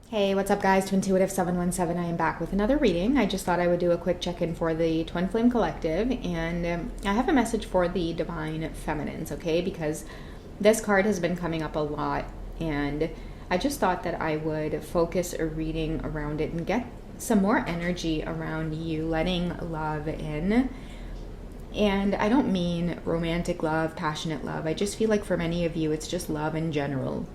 Hey, what's up, guys? Twintuitive 717. I am back with another reading. I just thought I would do a quick check-in for the Twin Flame Collective, and I have a message for the Divine Feminines, okay? Because this card has been coming up a lot, and I just thought that I would focus a reading around it and get some more energy around you letting love in. And I don't mean romantic love, passionate love. I just feel like for many of you, it's just love in general.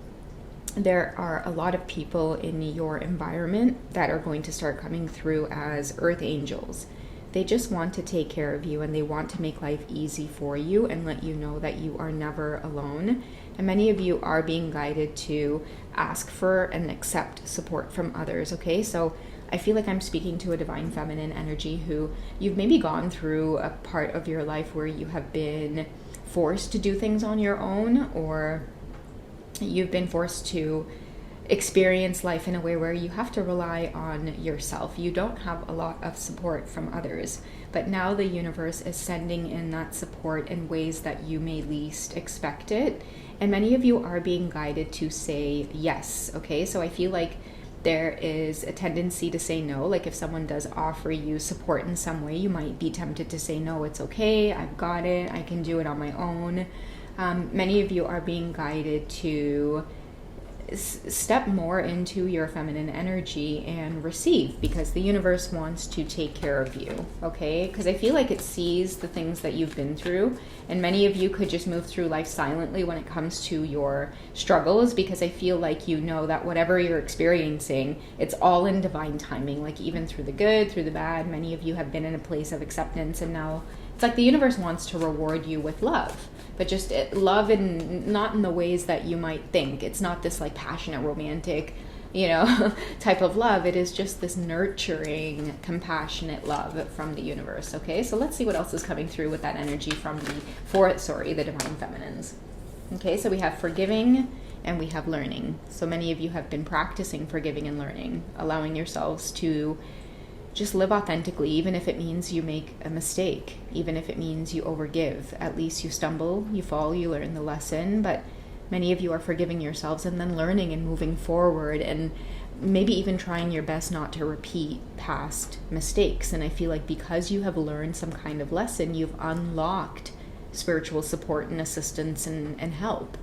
There are a lot of people in your environment that are going to start coming through as earth angels. They just want to take care of you, and they want to make life easy for you and let you know that you are never alone. And many of you are being guided to ask for and accept support from others, okay? So I feel like I'm speaking to a divine feminine energy who you've maybe gone through a part of your life where you have been forced to do things on your own, or you've been forced to experience life in a way where you have to rely on yourself. You don't have a lot of support from others, but now the universe is sending in that support in ways that you may least expect it. And many of you are being guided to say yes, okay? So I feel like there is a tendency to say no. Like if someone does offer you support in some way, you might be tempted to say no, it's okay, I've got it, I can do it on my own. Many of you are being guided to step more into your feminine energy and receive, because the universe wants to take care of you, okay? Because I feel like it sees the things that you've been through, and many of you could just move through life silently when it comes to your struggles, because I feel like you know that whatever you're experiencing, it's all in divine timing. Like even through the good, through the bad, many of you have been in a place of acceptance, and now it's like the universe wants to reward you with love, but just love in not in the ways that you might think. It's not this like passionate, romantic, type of love. It is just this nurturing, compassionate love from the universe. Okay, so let's see what else is coming through with that energy from the divine feminines. Okay, so we have forgiving and we have learning. So many of you have been practicing forgiving and learning, allowing yourselves to just live authentically, even if it means you make a mistake, even if it means you overgive. At least you stumble, you fall, you learn the lesson. But many of you are forgiving yourselves and then learning and moving forward, and maybe even trying your best not to repeat past mistakes. And I feel like because you have learned some kind of lesson, you've unlocked spiritual support and assistance and help.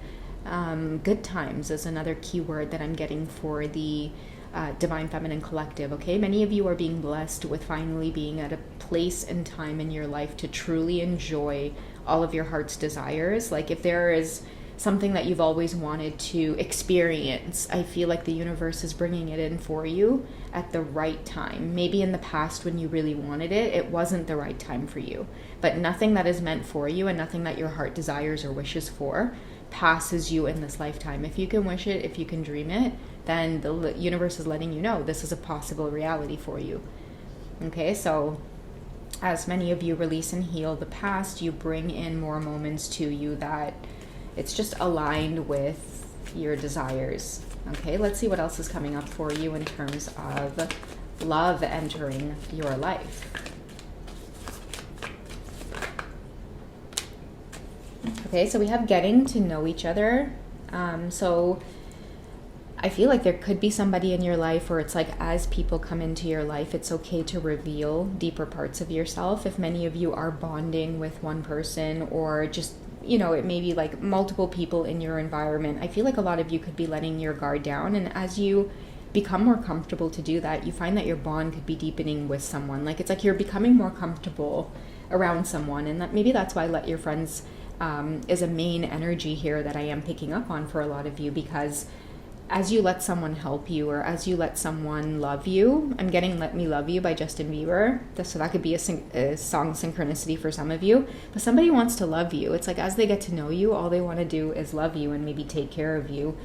Good times is another key word that I'm getting for the Divine Feminine Collective, okay? Many of you are being blessed with finally being at a place and time in your life to truly enjoy all of your heart's desires. Like if there is something that you've always wanted to experience, I feel like the universe is bringing it in for you at the right time. Maybe in the past when you really wanted it, it wasn't the right time for you. But nothing that is meant for you and nothing that your heart desires or wishes for passes you in this lifetime. If you can wish it, if you can dream it, then the universe is letting you know this is a possible reality for you. Okay, so as many of you release and heal the past, you bring in more moments to you that it's just aligned with your desires. Okay, let's see what else is coming up for you in terms of love entering your life. Okay, so we have getting to know each other. So I feel like there could be somebody in your life where it's like as people come into your life, it's okay to reveal deeper parts of yourself. If many of you are bonding with one person, or just, it may be like multiple people in your environment, I feel like a lot of you could be letting your guard down. And as you become more comfortable to do that, you find that your bond could be deepening with someone. Like it's like you're becoming more comfortable around someone. And maybe that's why let your friends is a main energy here that I am picking up on for a lot of you, because as you let someone help you, or as you let someone love you, I'm getting Let Me Love You by Justin Bieber. So that could be a song synchronicity for some of you. But somebody wants to love you. It's like as they get to know you, all they want to do is love you and maybe take care of you.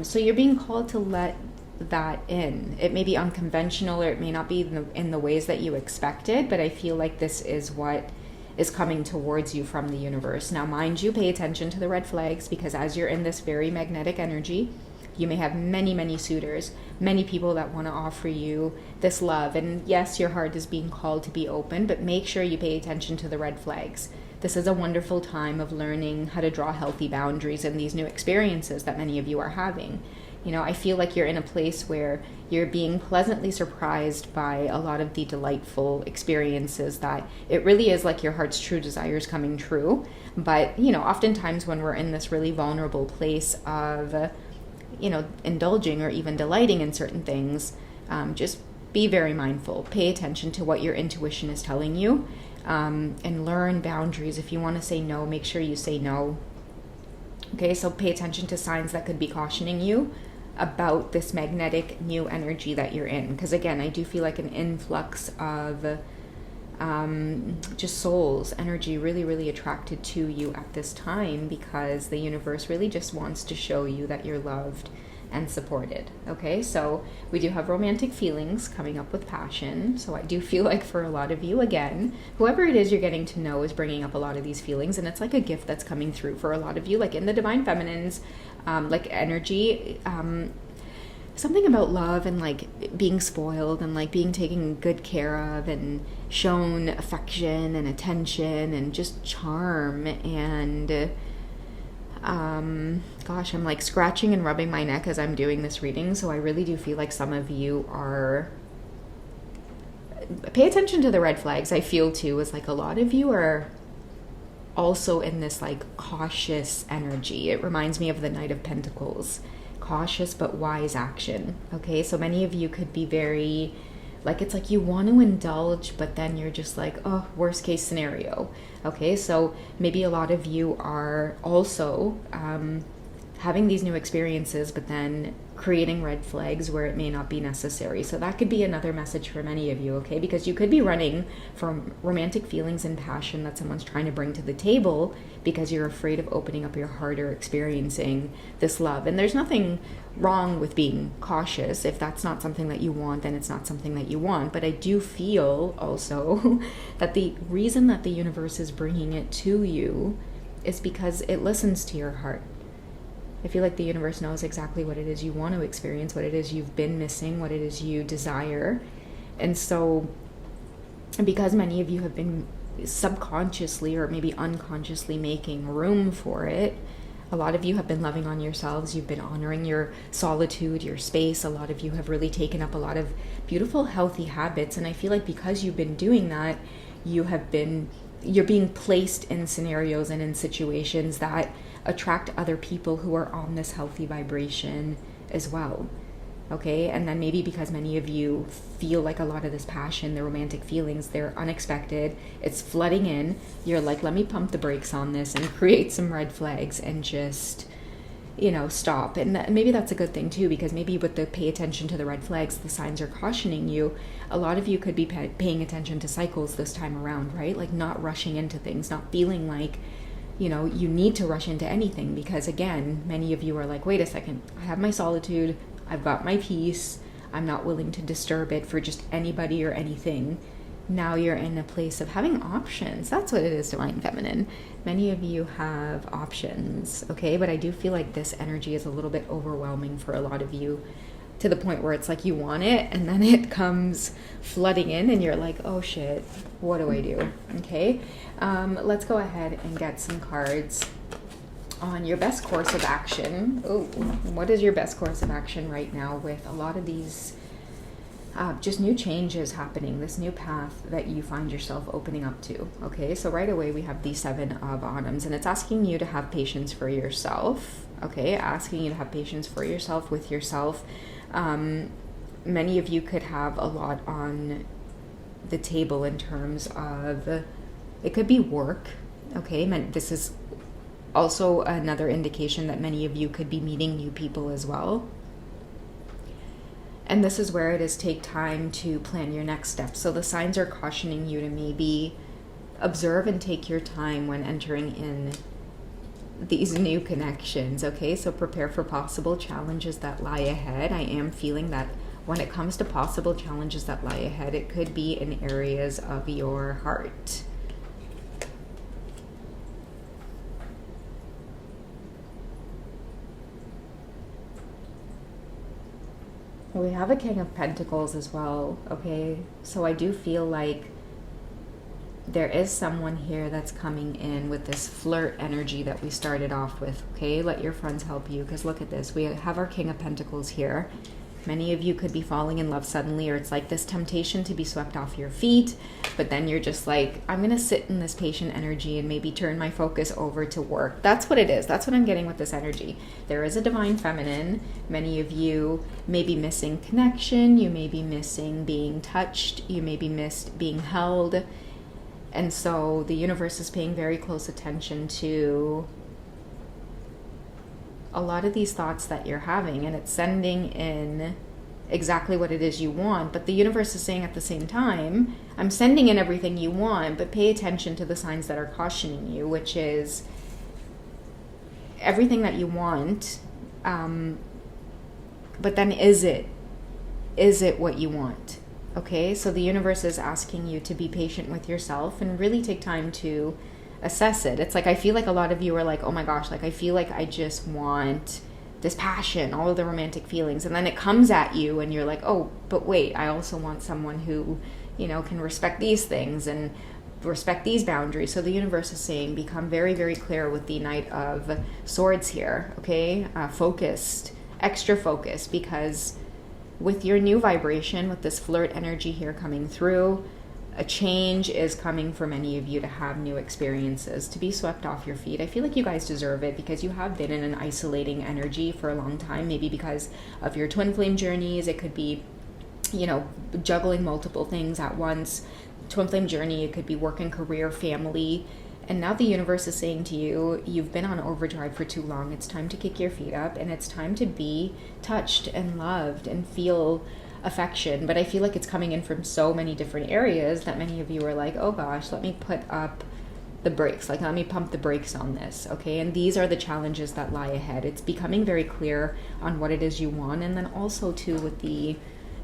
So you're being called to let that in. It may be unconventional, or it may not be in the ways that you expected, but I feel like this is what is coming towards you from the universe. Now, mind you, pay attention to the red flags, because as you're in this very magnetic energy, you may have many, many suitors, many people that want to offer you this love. And yes, your heart is being called to be open, but make sure you pay attention to the red flags. This is a wonderful time of learning how to draw healthy boundaries in these new experiences that many of you are having. You know, I feel like you're in a place where you're being pleasantly surprised by a lot of the delightful experiences that it really is like your heart's true desires coming true. But, you know, oftentimes when we're in this really vulnerable place of, you know, indulging or even delighting in certain things, just be very mindful. Pay attention to what your intuition is telling you, and learn boundaries. If you want to say no, make sure you say no. Okay, so pay attention to signs that could be cautioning you about this magnetic new energy that you're in. Because again, I do feel like an influx of just souls, energy really, really attracted to you at this time, because the universe really just wants to show you that you're loved and supported. Okay, so we do have romantic feelings coming up with passion. So I do feel like for a lot of you, again, whoever it is you're getting to know is bringing up a lot of these feelings, and it's like a gift that's coming through for a lot of you, like in the divine feminines, like energy, something about love and like being spoiled and like being taken good care of and shown affection and attention and just charm. And gosh, I'm like scratching and rubbing my neck as I'm doing this reading. So I really do feel like some of you are, pay attention to the red flags. I feel too is like a lot of you are also in this like cautious energy. It reminds me of the Knight of Pentacles, cautious but wise action. Okay, so many of you could be very like, it's like you want to indulge, but then you're just like, oh, worst case scenario. Okay, so maybe a lot of you are also having these new experiences, but then creating red flags where it may not be necessary. So that could be another message for many of you, okay? Because you could be running from romantic feelings and passion that someone's trying to bring to the table because you're afraid of opening up your heart or experiencing this love. And there's nothing wrong with being cautious. If that's not something that you want, then it's not something that you want. But I do feel also that the reason that the universe is bringing it to you is because it listens to your heart. I feel like the universe knows exactly what it is you want to experience, what it is you've been missing, what it is you desire. And so because many of you have been subconsciously or maybe unconsciously making room for it, a lot of you have been loving on yourselves. You've been honoring your solitude, your space. A lot of you have really taken up a lot of beautiful, healthy habits. And I feel like because you've been doing that, you're being placed in scenarios and in situations that attract other people who are on this healthy vibration as well. Okay, and then maybe because many of you feel like a lot of this passion, the romantic feelings, they're unexpected, it's flooding in, you're like, let me pump the brakes on this and create some red flags and just, you know, stop. And maybe that's a good thing too, because maybe with the pay attention to the red flags, the signs are cautioning you. A lot of you could be paying attention to cycles this time around, right? Like not rushing into things, not feeling like, you know, you need to rush into anything, because again, many of you are like, wait a second, I have my solitude, I've got my peace, I'm not willing to disturb it for just anybody or anything. Now you're in a place of having options. That's what it is, Divine Feminine. Many of you have options, okay? But I do feel like this energy is a little bit overwhelming for a lot of you, to the point where it's like you want it and then it comes flooding in and you're like, oh shit, what do I do? Okay, let's go ahead and get some cards on your best course of action. Oh, what is your best course of action right now with a lot of these just new changes happening, this new path that you find yourself opening up to? Okay, so right away we have the Seven of Autumns, and it's asking you to have patience for yourself. Okay, asking you to have patience for yourself, with yourself. Many of you could have a lot on the table in terms of, it could be work. Okay, this is also another indication that many of you could be meeting new people as well. And this is where it is take time to plan your next steps. So the signs are cautioning you to maybe observe and take your time when entering in these new connections. Okay, so prepare for possible challenges that lie ahead. I am feeling that when it comes to possible challenges that lie ahead, it could be in areas of your heart. We have a King of Pentacles as well, okay? So I do feel like there is someone here that's coming in with this flirt energy that we started off with, okay? Let your friends help you, because look at this. We have our King of Pentacles here. Many of you could be falling in love suddenly, or it's like this temptation to be swept off your feet, but then you're just like, I'm going to sit in this patient energy and maybe turn my focus over to work. That's what it is. That's what I'm getting with this energy. There is a divine feminine. Many of you may be missing connection. You may be missing being touched. You may be missed being held. And so the universe is paying very close attention to a lot of these thoughts that you're having, and it's sending in exactly what it is you want. But the universe is saying at the same time, I'm sending in everything you want, but pay attention to the signs that are cautioning you, which is everything that you want. But then is it what you want? Okay, so the universe is asking you to be patient with yourself and really take time to assess it. It's like, I feel like a lot of you are like, oh my gosh, like I feel like I just want this passion, all of the romantic feelings, and then it comes at you and you're like, oh, but wait, I also want someone who, you know, can respect these things and respect these boundaries. So the universe is saying, become very, very clear with the Knight of Swords here, okay? Focused, extra focused, because with your new vibration, with this flirt energy here coming through, a change is coming for many of you to have new experiences, to be swept off your feet. I feel like you guys deserve it, because you have been in an isolating energy for a long time, maybe because of your twin flame journeys. It could be, you know, juggling multiple things at once. Twin flame journey, it could be work and career, family. And now the universe is saying to you, you've been on overdrive for too long. It's time to kick your feet up, and it's time to be touched and loved and feel affection. But I feel like it's coming in from so many different areas that many of you are like, oh gosh, let me put up the brakes. Like, let me pump the brakes on this, okay? And these are the challenges that lie ahead. It's becoming very clear on what it is you want. And then also too, with the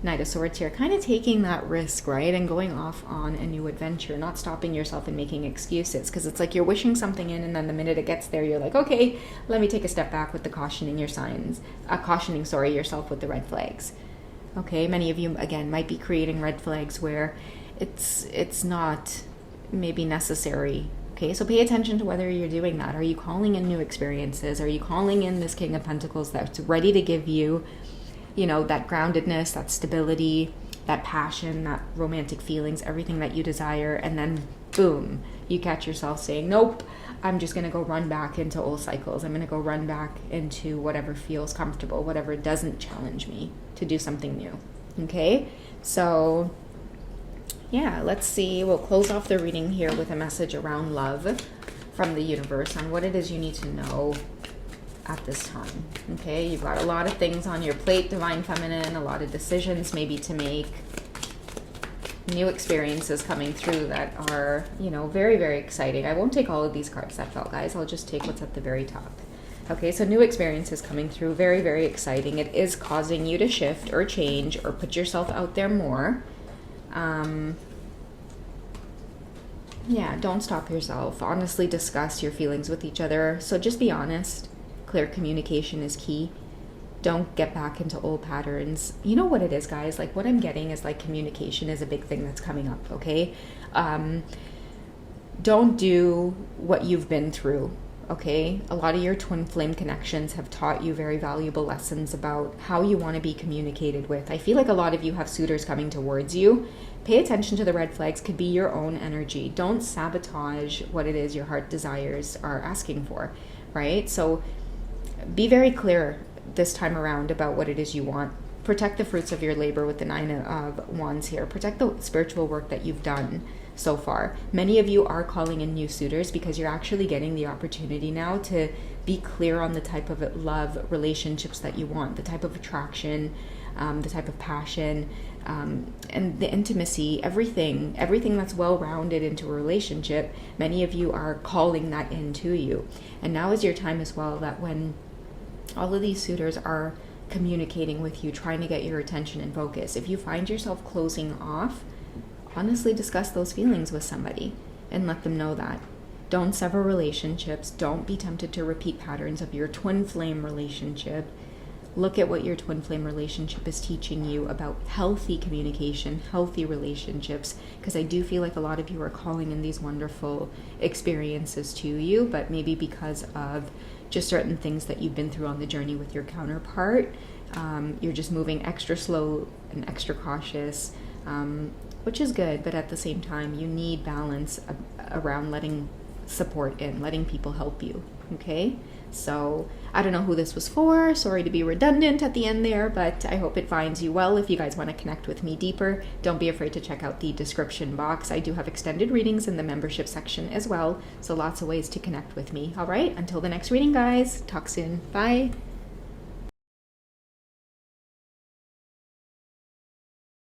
Knight of Swords here, kind of taking that risk, right? And going off on a new adventure, not stopping yourself and making excuses, because it's like you're wishing something in, and then the minute it gets there, you're like, okay, let me take a step back with the cautioning yourself with the red flags. Okay, many of you, again, might be creating red flags where it's not maybe necessary. Okay, so pay attention to whether you're doing that. Are you calling in new experiences? Are you calling in this King of Pentacles that's ready to give you, you know, that groundedness, that stability, that passion, that romantic feelings, everything that you desire, and then boom, you catch yourself saying, nope, I'm just going to go run back into old cycles. I'm going to go run back into whatever feels comfortable, whatever doesn't challenge me to do something new. Okay, so yeah, let's see. We'll close off the reading here with a message around love from the universe on what it is you need to know at this time. Okay, you've got a lot of things on your plate, Divine Feminine, a lot of decisions maybe to make, new experiences coming through that are, you know, very, very exciting. I won't take all of these cards that fell, guys. I'll just take what's at the very top. Okay, so new experiences coming through, very, very exciting. It is causing you to shift or change or put yourself out there more. Yeah, don't stop yourself. Honestly discuss your feelings with each other. So just be honest. Clear communication is key. Don't get back into old patterns. You know what it is, guys? Like, what I'm getting is like communication is a big thing that's coming up, okay? Don't do what you've been through, okay? A lot of your twin flame connections have taught you very valuable lessons about how you want to be communicated with. I feel like a lot of you have suitors coming towards you. Pay attention to the red flags. Could be your own energy. Don't sabotage what it is your heart desires are asking for, right? So be very clear this time around about what it is you want. Protect the fruits of your labor with the Nine of Wands here. Protect the spiritual work that you've done so far. Many of you are calling in new suitors because you're actually getting the opportunity now to be clear on the type of love relationships that you want, the type of attraction, the type of passion, and the intimacy, everything that's well-rounded into a relationship. Many of you are calling that into you. And now is your time as well, that when all of these suitors are communicating with you, trying to get your attention and focus, if you find yourself closing off, honestly discuss those feelings with somebody and let them know that. Don't sever relationships. Don't be tempted to repeat patterns of your twin flame relationship. Look at what your twin flame relationship is teaching you about healthy communication, healthy relationships, because I do feel like a lot of you are calling in these wonderful experiences to you, but maybe because of just certain things that you've been through on the journey with your counterpart, you're just moving extra slow and extra cautious, which is good, but at the same time, you need balance around letting support in, letting people help you, okay? So I don't know who this was for. Sorry to be redundant at the end there, but I hope it finds you well. If you guys want to connect with me deeper, don't be afraid to check out the description box. I do have extended readings in the membership section as well, so lots of ways to connect with me. All right, until the next reading, guys. Talk soon. Bye.